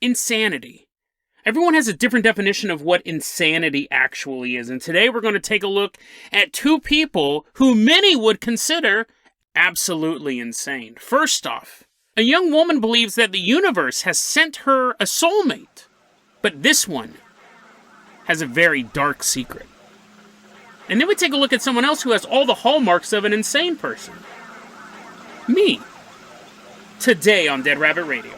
insanity. Everyone has a different definition of what insanity actually is, and today we're going to take a look at two people who many would consider absolutely insane. First off, a young woman believes that the universe has sent her a soulmate, but this one has a very dark secret. And then we take a look at someone else who has all the hallmarks of an insane person. Me. Today on Dead Rabbit Radio.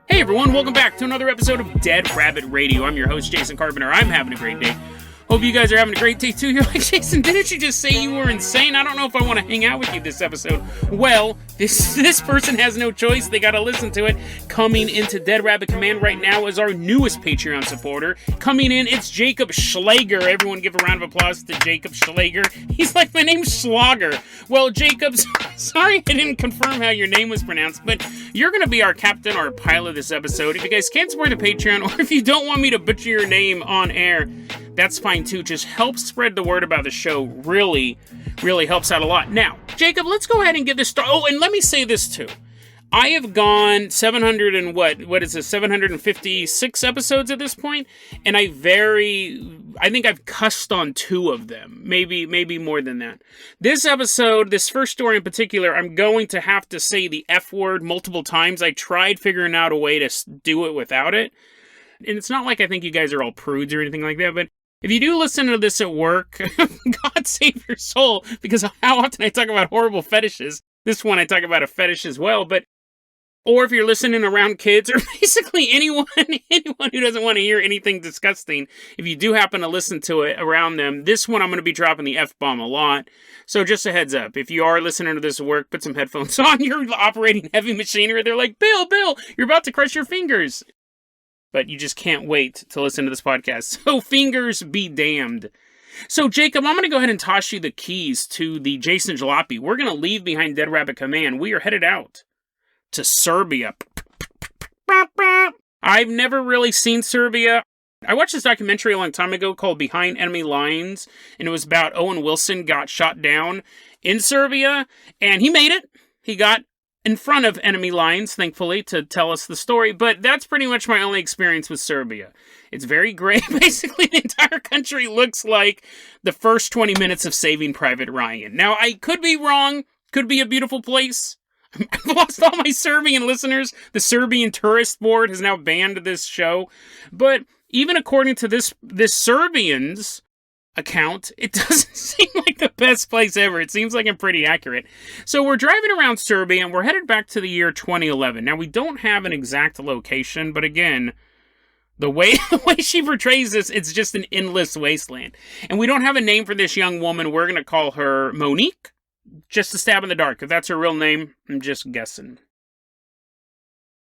Hey everyone, welcome back to another episode of Dead Rabbit Radio. I'm your host, Jason Carpenter. I'm having a great day. Hope you guys are having a great day too. You're like, Jason, didn't you just say you were insane? I don't know if I want to hang out with you this episode. Well, this person has no choice. They got to listen to it. Coming into Dead Rabbit Command right now is our newest Patreon supporter. Coming in, it's Jacob Schlager. Everyone give a round of applause to Jacob Schlager. He's like, my name's Schlager. Well, Jacob, sorry I didn't confirm how your name was pronounced, but you're going to be our captain or pilot this episode. If you guys can't support the Patreon, or if you don't want me to butcher your name on air, that's fine too. Just help spread the word about the show. Really helps out a lot. Now, Jacob, let's go ahead and get this started. Oh, and let me say this too. I have gone 756 episodes at this point, and I think I've cussed on 2 of them. Maybe more than that. This episode, this first story in particular, I'm going to have to say the F word multiple times. I tried figuring out a way to do it without it. And it's not like I think you guys are all prudes or anything like that, but if you do listen to this at work, God save your soul, because how often I talk about horrible fetishes. This one I talk about a fetish as well, or if you're listening around kids, or basically anyone who doesn't want to hear anything disgusting, if you do happen to listen to it around them, this one I'm going to be dropping the F-bomb a lot. So just a heads up, if you are listening to this at work, put some headphones on, you're operating heavy machinery, they're like, Bill, you're about to crush your fingers. But you just can't wait to listen to this podcast. So fingers be damned. So Jacob, I'm going to go ahead and toss you the keys to the Jason Jalopy. We're going to leave behind Dead Rabbit Command. We are headed out to Serbia. I've never really seen Serbia. I watched this documentary a long time ago called Behind Enemy Lines, and it was about Owen Wilson got shot down in Serbia, and he made it. He got in front of enemy lines, thankfully, to tell us the story, but that's pretty much my only experience with Serbia. It's very gray. Basically, the entire country looks like the first 20 minutes of Saving Private Ryan. Now, I could be wrong. Could be a beautiful place. I've lost all my Serbian listeners. The Serbian Tourist Board has now banned this show. But even according to this Serbians account, it doesn't seem like the best place ever. It seems like I'm pretty accurate. So we're driving around Serbia, and we're headed back to the year 2011. Now, we don't have an exact location, but again, the way she portrays this, it's just an endless wasteland. And we don't have a name for this young woman. We're going to call her Monique, just a stab in the dark. If that's her real name, I'm just guessing.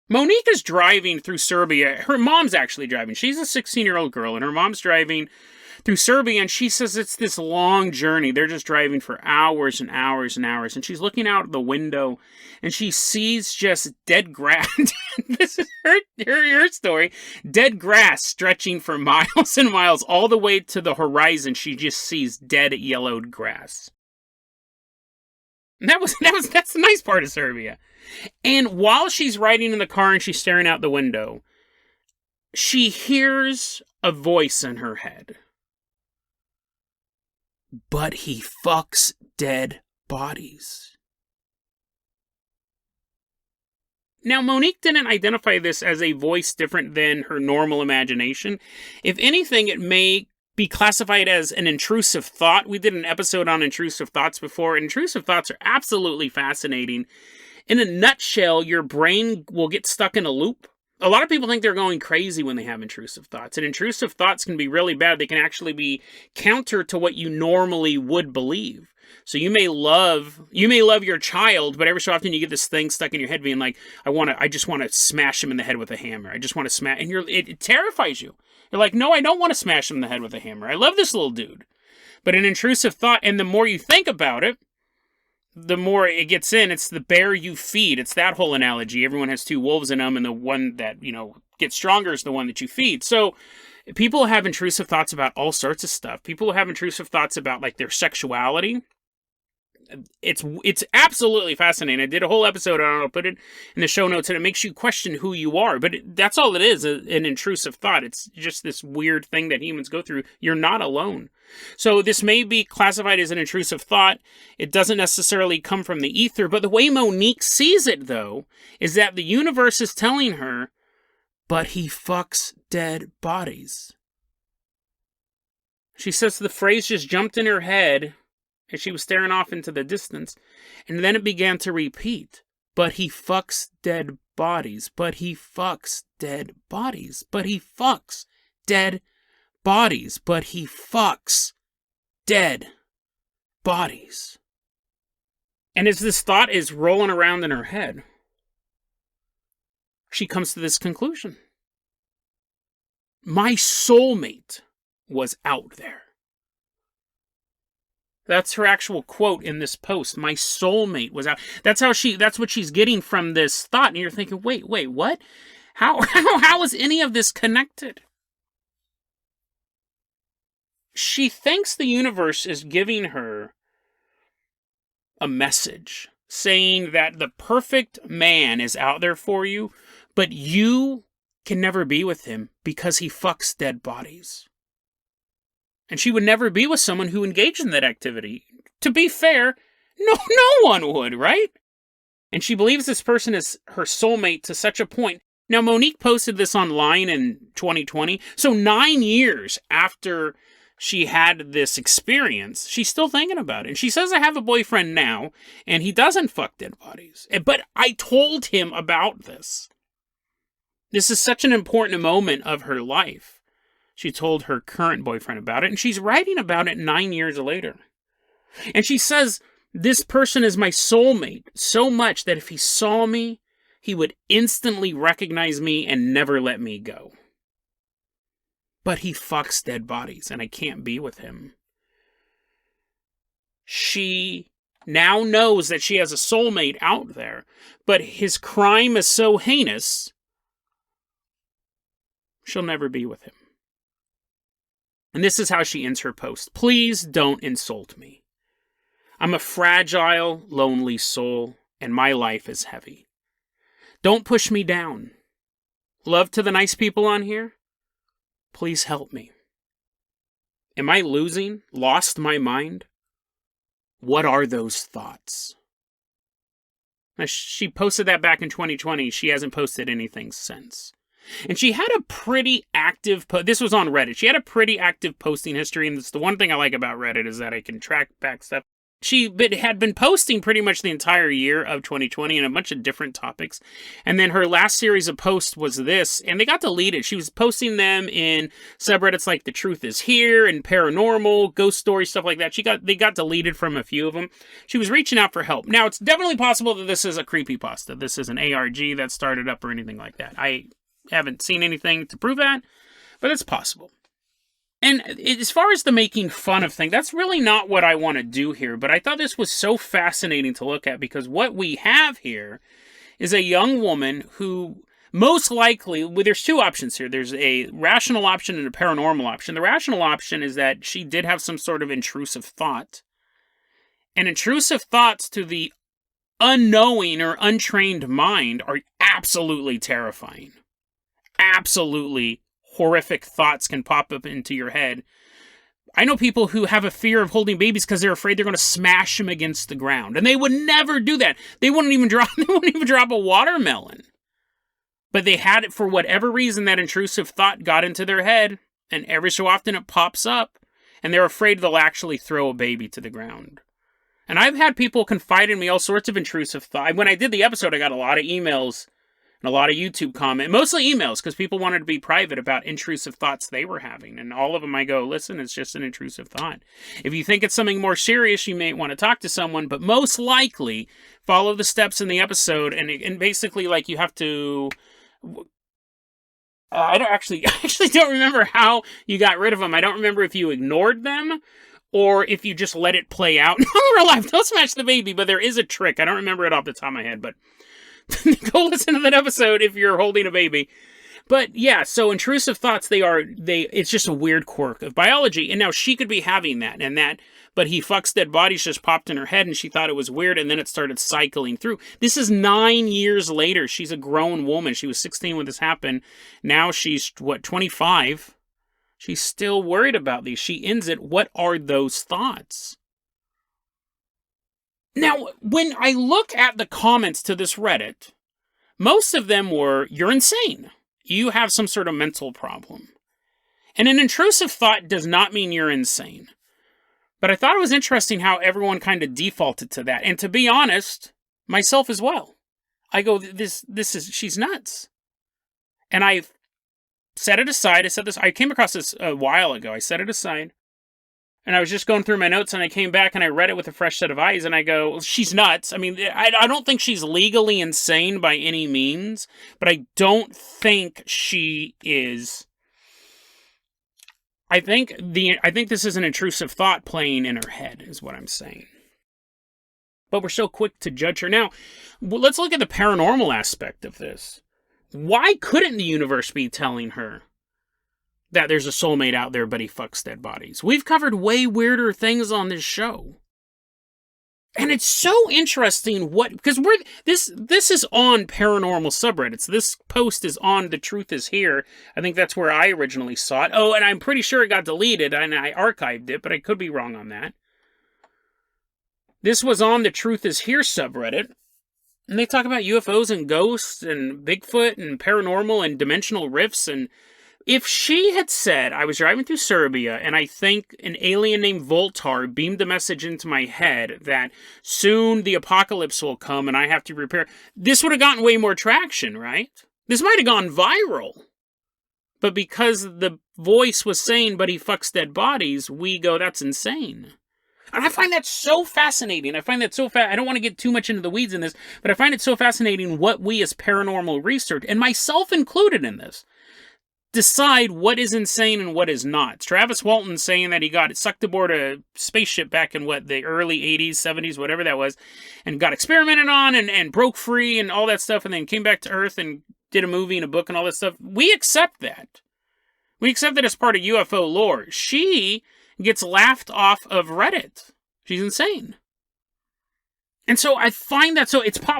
Monique is driving through Serbia. Her mom's actually driving. She's a 16-year-old girl, and her mom's driving through Serbia, and she says it's this long journey. They're just driving for hours and hours and hours, and she's looking out the window, and she sees just dead grass. This is her story. Dead grass stretching for miles and miles, all the way to the horizon. She just sees dead yellowed grass. And that's the nice part of Serbia. And while she's riding in the car and she's staring out the window, she hears a voice in her head. But he fucks dead bodies. Now, Monique didn't identify this as a voice different than her normal imagination. If anything, it may be classified as an intrusive thought. We did an episode on intrusive thoughts before. Intrusive thoughts are absolutely fascinating. In a nutshell, your brain will get stuck in a loop. A lot of people think they're going crazy when they have intrusive thoughts. And intrusive thoughts can be really bad. They can actually be counter to what you normally would believe. So you may love your child, but every so often you get this thing stuck in your head being like, I just want to smash him in the head with a hammer. I just want to smash, and it terrifies you. You're like, no, I don't want to smash him in the head with a hammer. I love this little dude. But an intrusive thought, and the more you think about it, the more it gets in. It's the bear you feed. It's that whole analogy. Everyone has two wolves in them, and the one that, gets stronger is the one that you feed. So people have intrusive thoughts about all sorts of stuff. People have intrusive thoughts about, like, their sexuality. it's absolutely fascinating. I did a whole episode on it. I'll put it in the show notes, and it makes you question who you are. But that's all it is, an intrusive thought. It's just this weird thing that humans go through. You're not alone. So this may be classified as an intrusive thought. It doesn't necessarily come from the ether, but the way Monique sees it, though, is that the universe is telling her, but he fucks dead bodies. She says the phrase just jumped in her head as she was staring off into the distance, and then it began to repeat. But he fucks dead bodies. But he fucks dead bodies. But he fucks dead bodies. But he fucks dead bodies. And as this thought is rolling around in her head, she comes to this conclusion. My soulmate was out there. That's her actual quote in this post. My soulmate was out. That's what she's getting from this thought. And you're thinking, wait, what? How is any of this connected? She thinks the universe is giving her a message saying that the perfect man is out there for you, but you can never be with him because he fucks dead bodies. And she would never be with someone who engaged in that activity. To be fair, no one would, right? And she believes this person is her soulmate to such a point. Now, Monique posted this online in 2020. So 9 years after she had this experience, she's still thinking about it. And she says, I have a boyfriend now, and he doesn't fuck dead bodies. But I told him about this. This is such an important moment of her life. She told her current boyfriend about it, and she's writing about it 9 years later. And she says, this person is my soulmate so much that if he saw me, he would instantly recognize me and never let me go. But he fucks dead bodies, and I can't be with him. She now knows that she has a soulmate out there, but his crime is so heinous, she'll never be with him. And this is how she ends her post. Please don't insult me. I'm a fragile, lonely soul, and my life is heavy. Don't push me down. Love to the nice people on here. Please help me. Am I lost my mind? What are those thoughts? Now, she posted that back in 2020. She hasn't posted anything since. And she had a pretty active, this was on Reddit. She had a pretty active posting history, and that's the one thing I like about Reddit is that I can track back stuff. She had been posting pretty much the entire year of 2020 and a bunch of different topics. And then her last series of posts was this, and they got deleted. She was posting them in subreddits like The Truth Is Here and Paranormal, Ghost Stories, stuff like that. They got deleted from a few of them. She was reaching out for help. Now, it's definitely possible that this is a creepypasta. This is an ARG that started up or anything like that. I haven't seen anything to prove that, but it's possible. And as far as the making fun of thing, that's really not what I want to do here, but I thought this was so fascinating to look at because what we have here is a young woman who most likely, well, there's two options here. There's a rational option and a paranormal option. The rational option is that she did have some sort of intrusive thought. And intrusive thoughts to the unknowing or untrained mind are absolutely terrifying. Absolutely horrific thoughts can pop up into your head. I know people who have a fear of holding babies because they're afraid they're going to smash them against the ground. And they would never do that. They wouldn't even drop a watermelon. But they had it for whatever reason. That intrusive thought got into their head. And every so often it pops up. And they're afraid they'll actually throw a baby to the ground. And I've had people confide in me all sorts of intrusive thoughts. When I did the episode, I got a lot of emails and a lot of YouTube comments, mostly emails, because people wanted to be private about intrusive thoughts they were having. And all of them I go, listen, it's just an intrusive thought. If you think it's something more serious, you may want to talk to someone, but most likely follow the steps in the episode. And basically, like, you have to... I actually don't remember how you got rid of them. I don't remember if you ignored them or if you just let it play out. In real life, don't smash the baby, but there is a trick. I don't remember it off the top of my head, but go listen to that episode if you're holding a baby. But yeah, so intrusive thoughts, it's just a weird quirk of biology. And now she could be having that, and that but he fucks dead bodies just popped in her head, and she thought it was weird, and then it started cycling through. This is 9 years later. She's a grown woman. She was 16 when this happened. Now she's, 25? She's still worried about these. She ends it. What are those thoughts? Now, when I look at the comments to this Reddit, most of them were, "You're insane. You have some sort of mental problem." And an intrusive thought does not mean you're insane. But I thought it was interesting how everyone kind of defaulted to that. And to be honest, myself as well. I go, she's nuts. And I set it aside. I came across this a while ago. I set it aside. And I was just going through my notes, and I came back and I read it with a fresh set of eyes, and I go, well, she's nuts. I mean, I don't think she's legally insane by any means, but I don't think she is. I think this is an intrusive thought playing in her head, is what I'm saying. But we're so quick to judge her. Now, let's look at the paranormal aspect of this. Why couldn't the universe be telling her that there's a soulmate out there, but he fucks dead bodies? We've covered way weirder things on this show. And it's so interesting because this is on paranormal subreddits. This post is on The Truth Is Here. I think that's where I originally saw it. Oh, and I'm pretty sure it got deleted and I archived it, but I could be wrong on that. This was on The Truth Is Here subreddit. And they talk about UFOs and ghosts and Bigfoot and paranormal and dimensional rifts. And if she had said, I was driving through Serbia and I think an alien named Voltar beamed a message into my head that soon the apocalypse will come and I have to repair, this would have gotten way more traction, right? This might have gone viral. But because the voice was saying, but he fucks dead bodies, we go, that's insane. And I find that so fascinating. I don't want to get too much into the weeds in this, but I find it so fascinating what we as paranormal research, and myself included in this, decide what is insane and what is not. Travis Walton saying that he got sucked aboard a spaceship back in the early 80s, 70s, whatever that was, and got experimented on and broke free and all that stuff, and then came back to Earth and did a movie and a book and all that stuff. We accept that. We accept that as part of UFO lore. She gets laughed off of Reddit. She's insane. And so I find that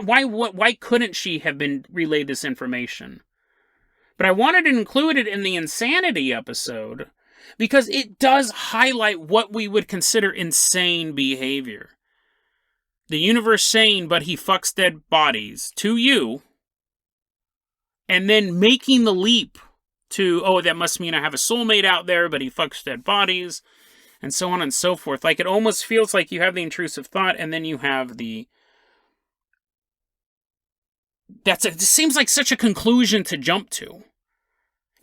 why couldn't she have been relayed this information? But I wanted to include it in the insanity episode because it does highlight what we would consider insane behavior. The universe saying, but he fucks dead bodies to you, and then making the leap to, oh, that must mean I have a soulmate out there, but he fucks dead bodies, and so on and so forth. Like, it almost feels like you have the intrusive thought, and then you have the... It seems like such a conclusion to jump to.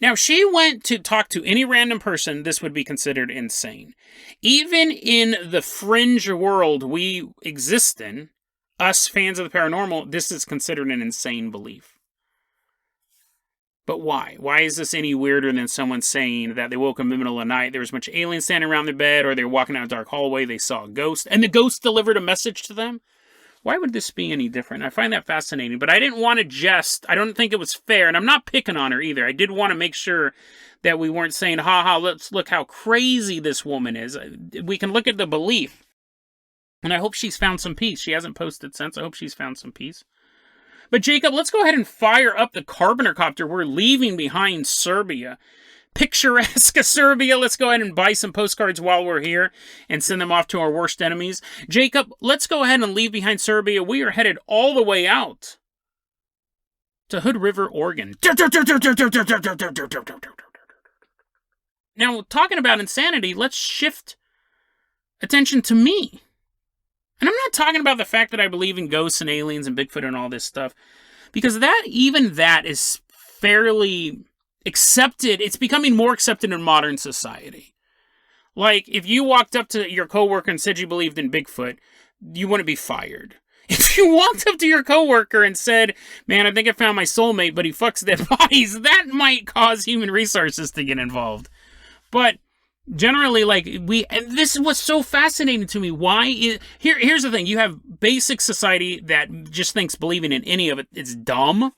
Now, she went to talk to any random person, this would be considered insane. Even in the fringe world we exist in, us fans of the paranormal, this is considered an insane belief. But why? Why is this any weirder than someone saying that they woke up in the middle of the night, there was a bunch of aliens standing around their bed, or they were walking down a dark hallway, they saw a ghost, and the ghost delivered a message to them? Why would this be any different? I find that fascinating, but I didn't want to jest. I don't think it was fair, and I'm not picking on her either. I did want to make sure that we weren't saying, let's look how crazy this woman is. We can look at the belief, and I hope she's found some peace. She hasn't posted since. I hope she's found some peace. But Jacob, let's go ahead and fire up the Carpenter copter. We're leaving behind Serbia. Picturesque Serbia. Let's go ahead and buy some postcards while we're here and send them off to our worst enemies. Jacob, let's go ahead and leave behind Serbia. We are headed all the way out to Hood River, Oregon. Now, talking about insanity, let's shift attention to me. And I'm not talking about the fact that I believe in ghosts and aliens and Bigfoot and all this stuff, because that is fairly accepted. It's becoming more accepted in modern society. Like, if you walked up to your coworker and said you believed in Bigfoot, you wouldn't be fired. If you walked up to your coworker and said, man, I think I found my soulmate, but he fucks dead bodies, that might cause human resources to get involved. But generally, and this is what's so fascinating to me. Here's the thing. You have basic society that just thinks believing in any of it is dumb.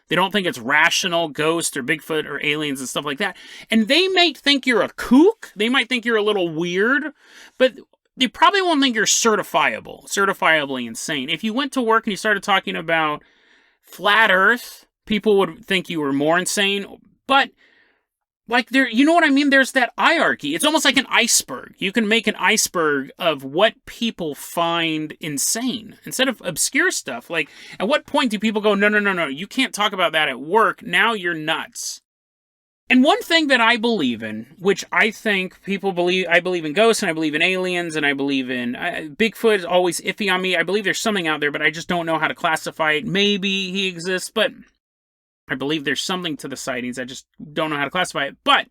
They don't think it's rational, ghosts or Bigfoot or aliens and stuff like that. And they might think you're a kook. They might think you're a little weird. But they probably won't think you're certifiably insane. If you went to work and you started talking about flat Earth, people would think you were more insane. But like you know what I mean? There's that hierarchy. It's almost like an iceberg. You can make an iceberg of what people find insane instead of obscure stuff. Like, at what point do people go, no, you can't talk about that at work. Now you're nuts. And one thing that I believe in, which I think people believe, I believe in ghosts, and I believe in aliens, and I believe in Bigfoot is always iffy on me. I believe there's something out there, but I just don't know how to classify it. Maybe he exists, but I believe there's something to the sightings. I just don't know how to classify it. But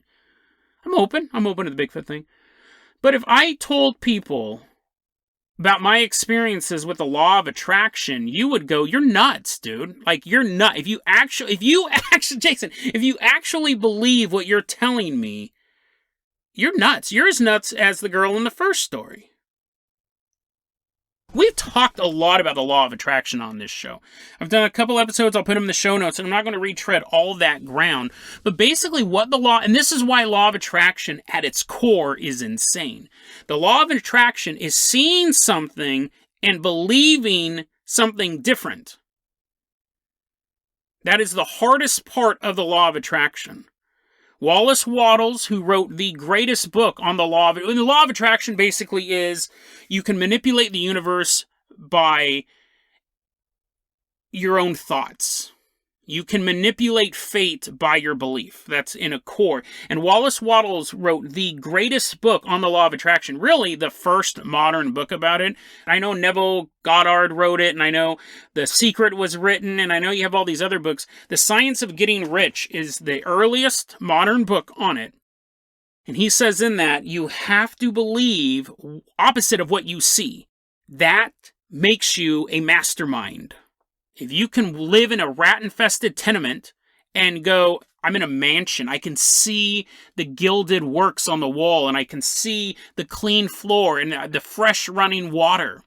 I'm open to the Bigfoot thing. But if I told people about my experiences with the law of attraction, you would go, you're nuts, dude. Like, you're nuts. If you actually, Jason, if you actually believe what you're telling me, you're nuts. You're as nuts as the girl in the first story. We've talked a lot about the law of attraction on this show. I've done a couple episodes, I'll put them in the show notes, and I'm not going to retread all that ground. But basically what the law, and this is why law of attraction at its core is insane. The law of attraction is seeing something and believing something different. That is the hardest part of the law of attraction. Wallace Wattles, who wrote the greatest book on the law of attraction, basically is you can manipulate the universe by your own thoughts. You can manipulate fate by your belief. That's in a core. And Wallace Wattles wrote the greatest book on the law of attraction, really the first modern book about it. I know Neville Goddard wrote it, and I know The Secret was written, and I know you have all these other books. The Science of Getting Rich is the earliest modern book on it. And he says in that, you have to believe opposite of what you see. That makes you a mastermind. If you can live in a rat-infested tenement and go, I'm in a mansion, I can see the gilded works on the wall, and I can see the clean floor and the fresh running water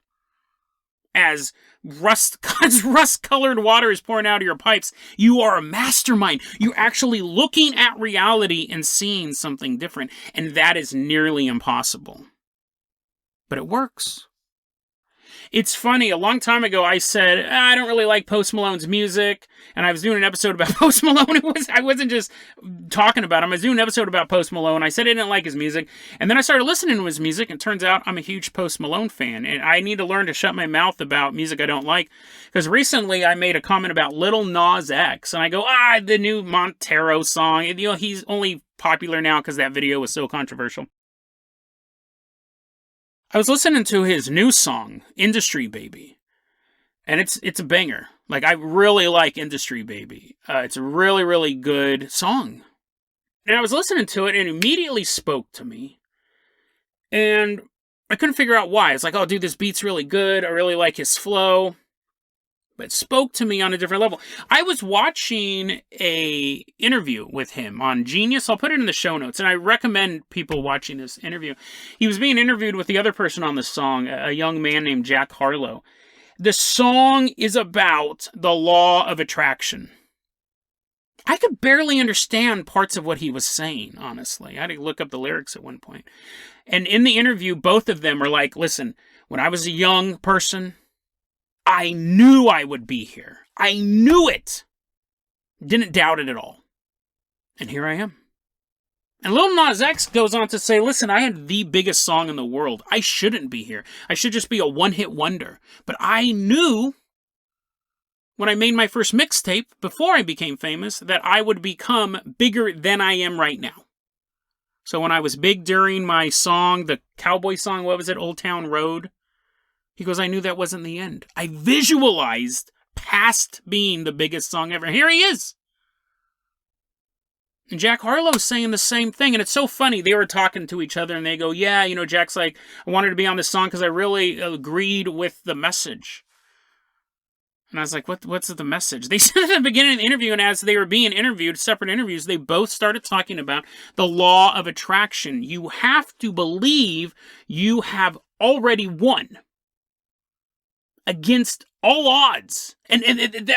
as rust-colored water is pouring out of your pipes, you are a mastermind. You're actually looking at reality and seeing something different, and that is nearly impossible. But it works. It's funny, a long time ago I said, I don't really like Post Malone's music, and I was doing an episode about Post Malone. I wasn't just talking about him, I was doing an episode about Post Malone. I said I didn't like his music, and then I started listening to his music, and it turns out I'm a huge Post Malone fan, and I need to learn to shut my mouth about music I don't like, because recently I made a comment about Lil Nas X, and I go, the new Montero song, and, he's only popular now because that video was so controversial. I was listening to his new song, Industry Baby, and it's a banger. Like, I really like Industry Baby. It's a really, really good song. And I was listening to it, and it immediately spoke to me. And I couldn't figure out why. It's like, oh, dude, this beat's really good. I really like his flow. But it spoke to me on a different level. I was watching a interview with him on Genius. I'll put it in the show notes, and I recommend people watching this interview. He was being interviewed with the other person on the song, a young man named Jack Harlow. The song is about the law of attraction. I could barely understand parts of what he was saying, honestly. I had to look up the lyrics at one point. And in the interview, both of them were like, listen, when I was a young person, I knew I would be here. I knew it. Didn't doubt it at all. And here I am. And Lil Nas X goes on to say, listen, I had the biggest song in the world. I shouldn't be here. I should just be a one-hit wonder. But I knew when I made my first mixtape, before I became famous, that I would become bigger than I am right now. So when I was big during my song, the cowboy song, what was it, Old Town Road? He goes, I knew that wasn't the end. I visualized past being the biggest song ever. Here he is. And Jack Harlow's saying the same thing. And it's so funny. They were talking to each other and they go, yeah, Jack's like, I wanted to be on this song because I really agreed with the message. And I was like, what's the message? They said at the beginning of the interview, and as they were being interviewed, separate interviews, they both started talking about the law of attraction. You have to believe you have already won against all odds. And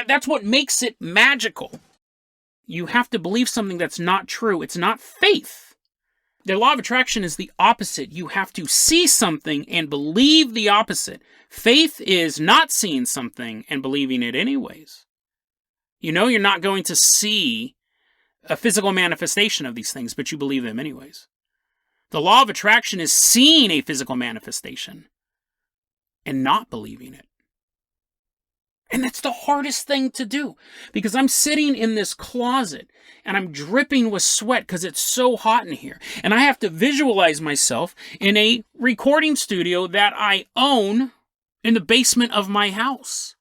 that's what makes it magical. You have to believe something that's not true. It's not faith. The law of attraction is the opposite. You have to see something and believe the opposite. Faith is not seeing something and believing it anyways. You know you're not going to see a physical manifestation of these things, but you believe them anyways. The law of attraction is seeing a physical manifestation and not believing it. And that's the hardest thing to do, because I'm sitting in this closet and I'm dripping with sweat because it's so hot in here. And I have to visualize myself in a recording studio that I own in the basement of my house.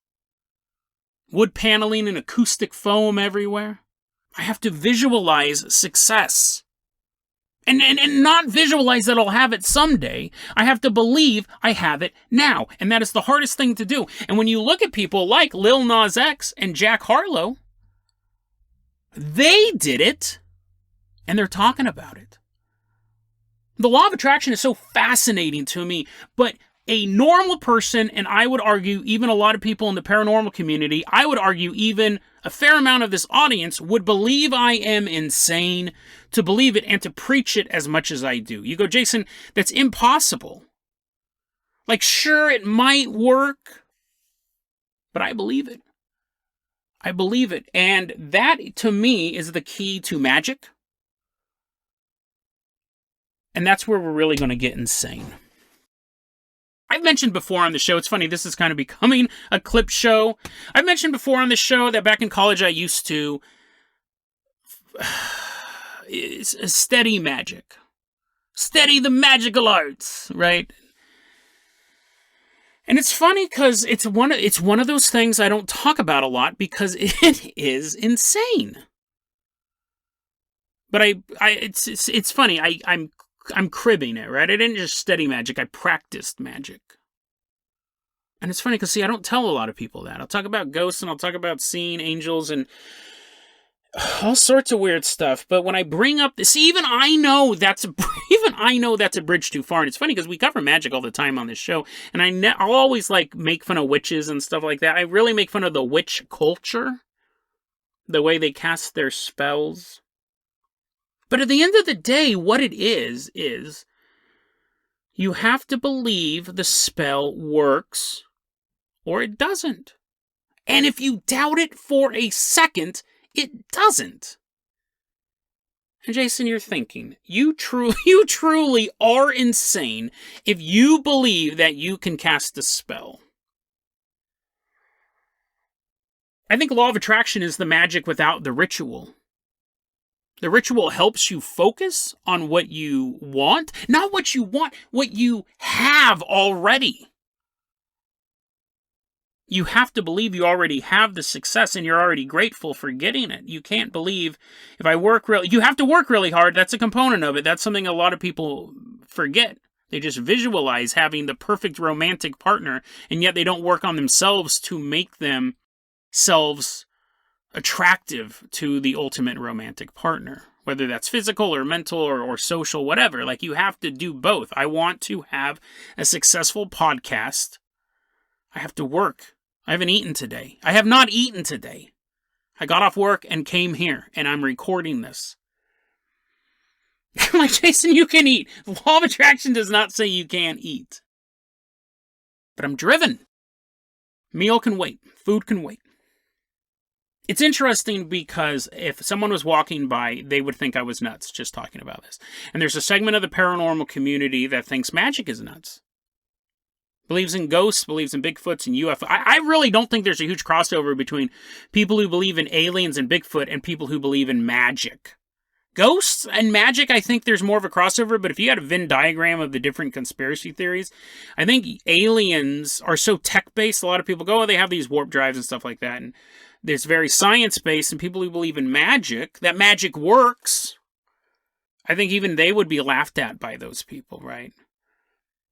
Wood paneling and acoustic foam everywhere. I have to visualize success. And not visualize that I'll have it someday. I have to believe I have it now. And that is the hardest thing to do. And when you look at people like Lil Nas X and Jack Harlow, they did it, and they're talking about it. The law of attraction is so fascinating to me, but a normal person, and I would argue even a lot of people in the paranormal community, I would argue even a fair amount of this audience would believe I am insane to believe it and to preach it as much as I do. You go, Jason, that's impossible. Like, sure, it might work, but I believe it. I believe it. And that, to me, is the key to magic. And that's where we're really going to get insane. I've mentioned before on the show, it's funny, this is kind of becoming a clip show. I've mentioned before on the show that back in college I used to study magic. Study the magical arts, right? And it's funny because it's one of those things I don't talk about a lot because it is insane. But it's funny. I'm cribbing it, right? I didn't just study magic, I practiced magic. And it's funny because, see, I don't tell a lot of people that. I'll talk about ghosts and I'll talk about seeing angels and all sorts of weird stuff. But when I bring up this, even I know that's a bridge too far. And it's funny because we cover magic all the time on this show. And I'll always like make fun of witches and stuff like that. I really make fun of the witch culture, the way they cast their spells. But at the end of the day, what it is you have to believe the spell works or it doesn't. And if you doubt it for a second, it doesn't. And Jason, you're thinking, you truly are insane if you believe that you can cast a spell. I think law of attraction is the magic without the ritual. The ritual helps you focus on what you want, not what you want, what you have already. You have to believe you already have the success and you're already grateful for getting it. You can't believe if I work you have to work really hard. That's a component of it. That's something a lot of people forget. They just visualize having the perfect romantic partner, and yet they don't work on themselves to make themselves attractive to the ultimate romantic partner, whether that's physical or mental or social, whatever. Like, you have to do both. I want to have a successful podcast. I have to work. I haven't eaten today. I have not eaten today. I got off work and came here, and I'm recording this. I'm like, Jason, you can eat. The law of attraction does not say you can't eat. But I'm driven. Meal can wait. Food can wait. It's interesting because if someone was walking by, they would think I was nuts just talking about this. And there's a segment of the paranormal community that thinks magic is nuts. Believes in ghosts, believes in Bigfoots and UFO. I really don't think there's a huge crossover between people who believe in aliens and Bigfoot and people who believe in magic. Ghosts and magic, I think there's more of a crossover, but if you had a Venn diagram of the different conspiracy theories, I think aliens are so tech-based, a lot of people go, oh, they have these warp drives and stuff like that, and there's very science-based, and people who believe in magic, that magic works, I think even they would be laughed at by those people, right?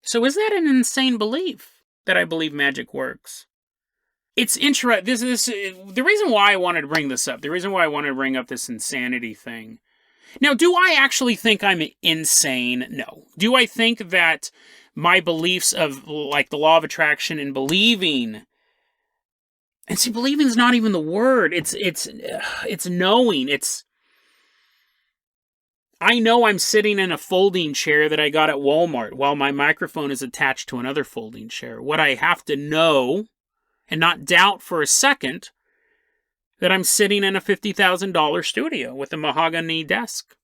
So is that an insane belief, that I believe magic works? It's interesting. The reason why I wanted to bring this up, the reason why I wanted to bring up this insanity thing. Now, do I actually think I'm insane? No. Do I think that my beliefs of, like, the law of attraction and believing, and see, believing is not even the word. It's knowing. I know I'm sitting in a folding chair that I got at Walmart while my microphone is attached to another folding chair. What I have to know and not doubt for a second that I'm sitting in a $50,000 studio with a mahogany desk,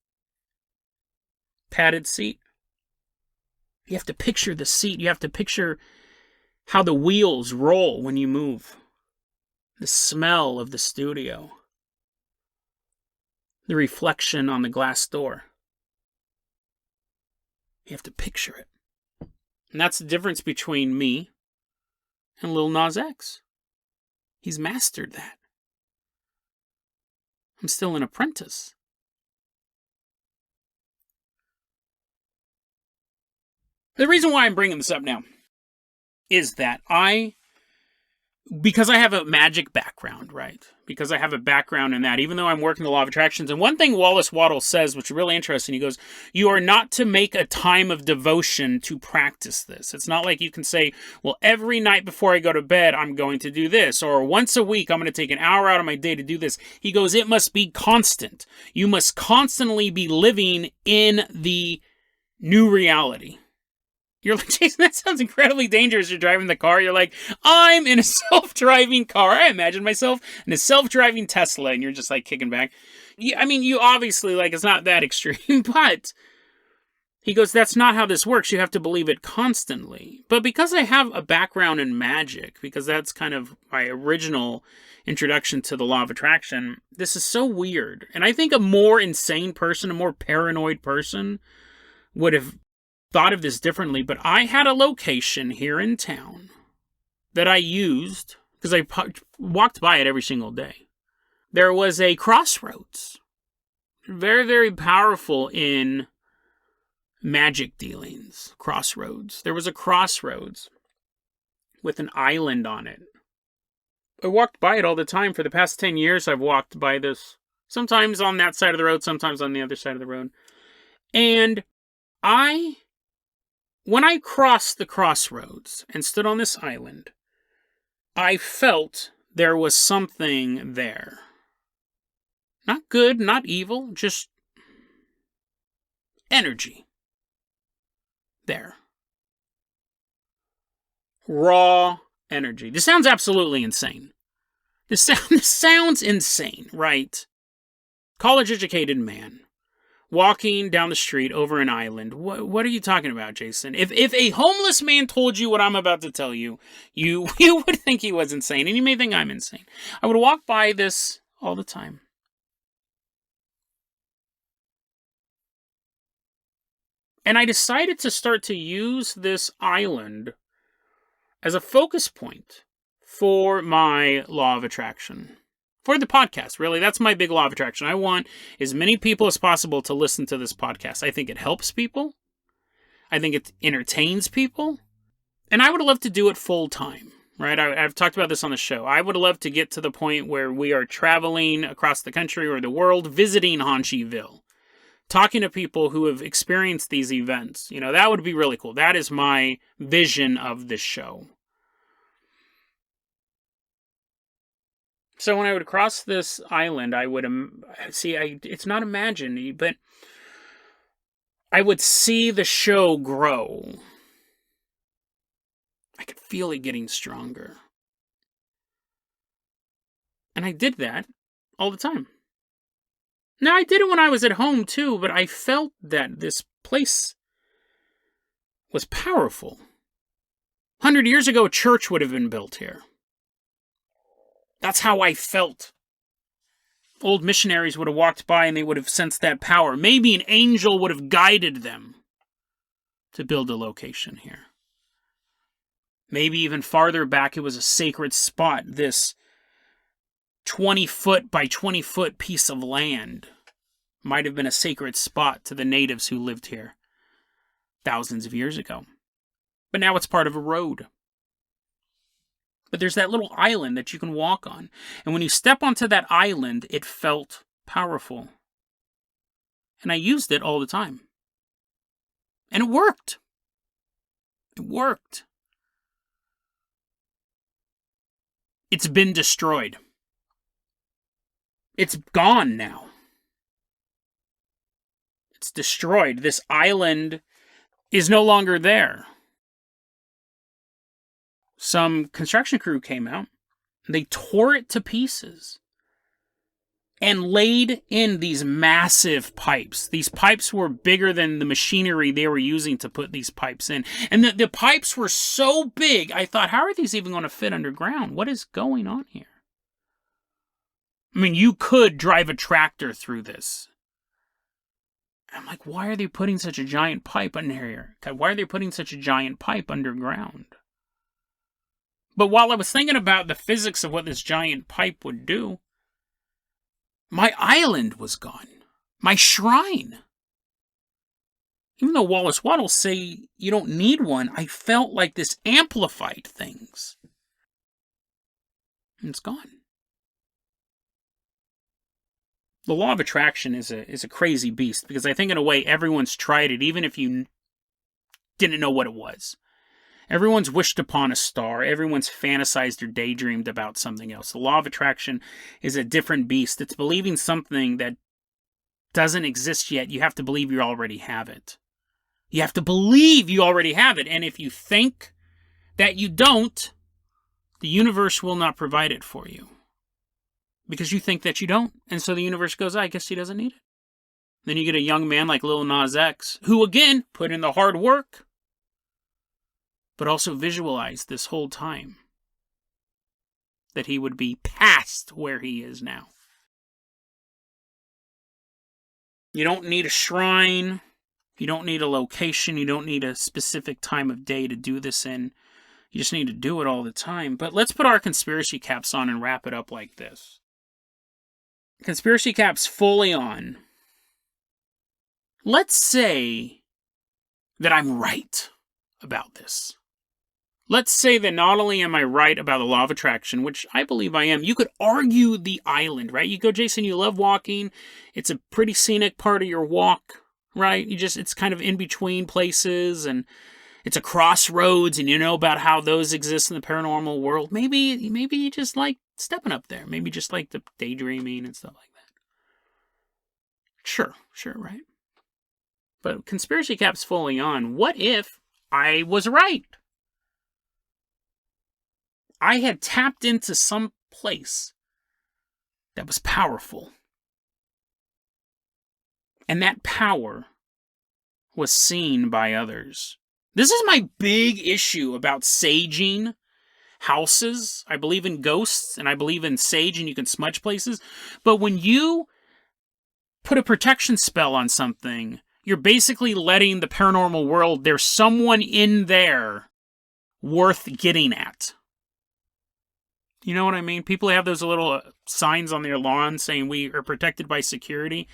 padded seat. You have to picture the seat. You have to picture how the wheels roll when you move. The smell of the studio. The reflection on the glass door. You have to picture it. And that's the difference between me and Lil Nas X. He's mastered that. I'm still an apprentice. The reason why I'm bringing this up now is that because I have a magic background, right? Because I have a background in that, even though I'm working the law of attractions. And one thing Wallace Waddle says, which is really interesting, he goes, you are not to make a time of devotion to practice this. It's not like you can say, well, every night before I go to bed, I'm going to do this. Or once a week, I'm going to take an hour out of my day to do this. He goes, it must be constant. You must constantly be living in the new reality. You're like, Jason, that sounds incredibly dangerous. You're driving the car. You're like, I'm in a self-driving car. I imagine myself in a self-driving Tesla, and you're just like kicking back. I mean, you obviously, like, it's not that extreme, but he goes, that's not how this works. You have to believe it constantly. But because I have a background in magic, because that's kind of my original introduction to the law of attraction, this is so weird. And I think a more insane person, a more paranoid person would have thought of this differently, but I had a location here in town that I used because I walked by it every single day. There was a crossroads, very, very powerful in magic dealings. Crossroads. There was a crossroads with an island on it. I walked by it all the time. For the past 10 years, I've walked by this, sometimes on that side of the road, sometimes on the other side of the road. And when I crossed the crossroads and stood on this island, I felt there was something there. Not good, not evil, just energy. There. Raw energy. This sounds absolutely insane. This sounds insane, right? College-educated man. Walking down the street over an island. What are you talking about, Jason? If a homeless man told you what I'm about to tell you, you would think he was insane, and you may think I'm insane. I would walk by this all the time. And I decided to start to use this island as a focus point for my law of attraction. For the podcast, really. That's my big law of attraction. I want as many people as possible to listen to this podcast. I think it helps people. I think it entertains people. And I would love to do it full time, right? I've talked about this on the show. I would love to get to the point where we are traveling across the country or the world, visiting Hanshieville, talking to people who have experienced these events. You know, that would be really cool. That is my vision of this show. So when I would cross this island, I would it's not imagined, but I would see the show grow. I could feel it getting stronger. And I did that all the time. Now, I did it when I was at home too, but I felt that this place was powerful. 100 years ago, a church would have been built here. That's how I felt. Old missionaries would have walked by and they would have sensed that power. Maybe an angel would have guided them to build a location here. Maybe even farther back, it was a sacred spot. This 20-foot by 20-foot piece of land might have been a sacred spot to the natives who lived here thousands of years ago. But now it's part of a road. But there's that little island that you can walk on. And when you step onto that island, it felt powerful. And I used it all the time. And it worked. It worked. It's been destroyed. It's gone now. It's destroyed. This island is no longer there. Some construction crew came out. They tore it to pieces and laid in these massive pipes. These pipes were bigger than the machinery they were using to put these pipes in. And the pipes were so big, I thought, how are these even going to fit underground? What is going on here? I mean, you could drive a tractor through this. I'm like, why are they putting such a giant pipe under here? Why are they putting such a giant pipe underground? But while I was thinking about the physics of what this giant pipe would do, my island was gone. My shrine. Even though Wallace Waddles say you don't need one, I felt like this amplified things. And it's gone. The law of attraction is a crazy beast, because I think in a way everyone's tried it, even if you didn't know what it was. Everyone's wished upon a star. Everyone's fantasized or daydreamed about something else. The law of attraction is a different beast. It's believing something that doesn't exist yet. You have to believe you already have it. You have to believe you already have it. And if you think that you don't, the universe will not provide it for you. Because you think that you don't. And so the universe goes, I guess he doesn't need it. Then you get a young man like Lil Nas X, who again put in the hard work, but also visualized this whole time that he would be past where he is now. You don't need a shrine. You don't need a location. You don't need a specific time of day to do this in. You just need to do it all the time. But let's put our conspiracy caps on and wrap it up like this. Conspiracy caps fully on. Let's say that I'm right about this. Let's say that not only am I right about the law of attraction, which I believe I am, you could argue the island, right? You go, Jason, you love walking. It's a pretty scenic part of your walk, right? It's kind of in between places, and it's a crossroads, and you know about how those exist in the paranormal world. Maybe you just like stepping up there. Maybe just like the daydreaming and stuff like that. Sure, right? But conspiracy caps fully on. What if I was right? I had tapped into some place that was powerful. And that power was seen by others. This is my big issue about saging houses. I believe in ghosts, and I believe in sage, and you can smudge places. But when you put a protection spell on something, you're basically letting the paranormal world, there's someone in there worth getting at. You know what I mean? People have those little signs on their lawn saying we are protected by security.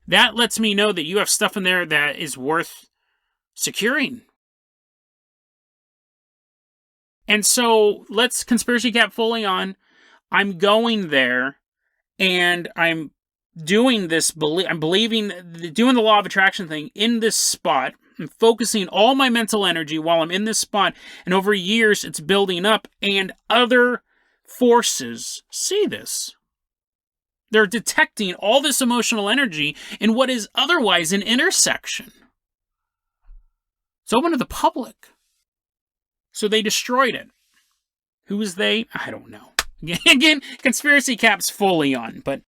That lets me know that you have stuff in there that is worth securing. And so let's conspiracy cap fully on. I'm going there, and I'm doing this. I'm believing, doing the law of attraction thing in this spot. I'm focusing all my mental energy while I'm in this spot. And over years, it's building up, and other forces see this. They're detecting all this emotional energy in what is otherwise an intersection. It's open to the public. So they destroyed it. Who is they? I don't know. Again, conspiracy caps fully on, but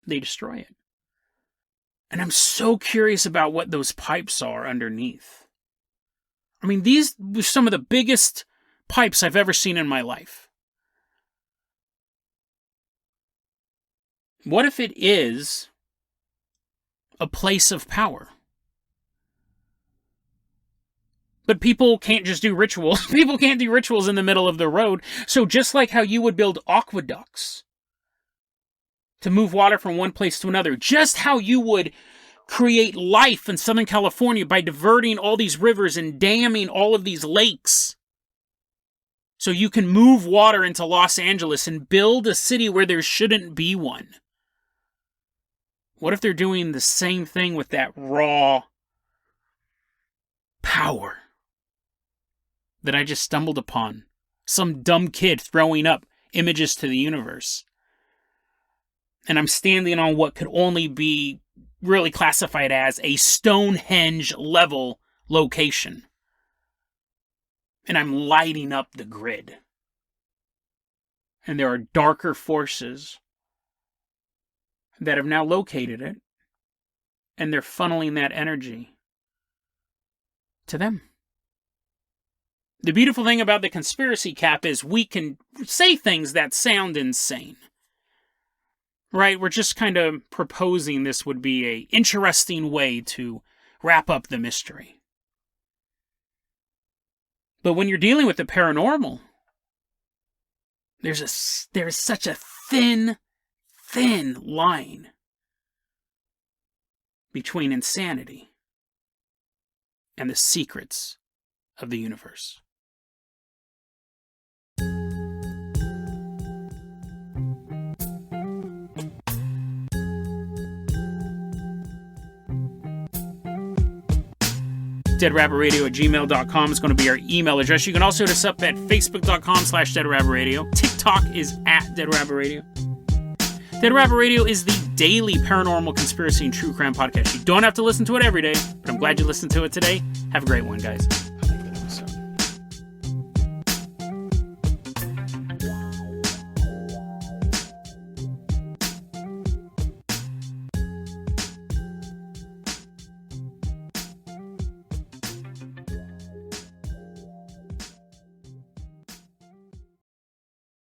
they destroy it. And I'm so curious about what those pipes are underneath. I mean, these were some of the biggest pipes I've ever seen in my life. What if it is a place of power? But people can't just do rituals. People can't do rituals in the middle of the road. So just like how you would build aqueducts to move water from one place to another, just how you would create life in Southern California by diverting all these rivers and damming all of these lakes, so you can move water into Los Angeles and build a city where there shouldn't be one. What if they're doing the same thing with that raw power that I just stumbled upon? Some dumb kid throwing up images to the universe. And I'm standing on what could only be really classify it as a Stonehenge level location. And I'm lighting up the grid. And there are darker forces that have now located it. And they're funneling that energy to them. The beautiful thing about the conspiracy cap is we can say things that sound insane. Right? We're just kind of proposing this would be an interesting way to wrap up the mystery. But when you're dealing with the paranormal, there's such a thin line between insanity and the secrets of the universe. deadrabbitradio@gmail.com is going to be our email address. You can also hit us up at facebook.com/deadrabbitradio. TikTok is @deadrabbitradio. Dead Rabbit Radio is the daily paranormal conspiracy and true crime podcast. You don't have to listen to it every day, but I'm glad you listened to it today. Have a great one, guys.